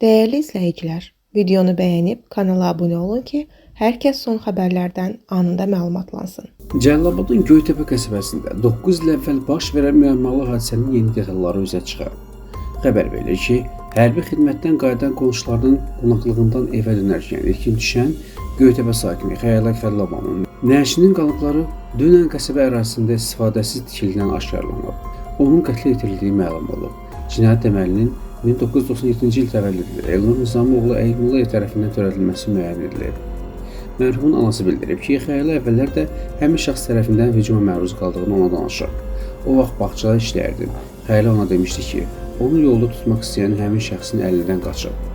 Değerli izləyicilər, videonu bəyənib kanala abunə olun ki, hər kəs son xəbərlərdən anında məlumatlansın. Cəlilabadın Göytepe qəsəbəsində 9 il əvvəl baş verən müəmmalı hadisənin yeni detalları üzə çıxır. Xəbər verilir ki, hərbi xidmətdən qayıdan qonşularının qonaqlığından evə dönərkən ilkin düşən Göytepe sakini Xəyala Fəllabanın nəşinin qalıqları dünən qəsəbə ərazisində istifadəsiz tikildən aşkarlanıb. Onun qətlə yetirildiyi məlum olub. Cinayət əməlinin 1997-ci il təvəllüdlü Elnur Nizamoğlu Əyyubullayev tərəfindən törədilməsi müəyyən edilib. Mərhumun anası bildirib ki, Xəyala əvvəllər də həmin şəxs tərəfindən hücuma məruz qaldığını ona danışıb. O vaxt bağçada işləyərdi. Xəyala ona demişdi ki, onu yolda tutmaq istəyən həmin şəxsin əlindən qaçıb.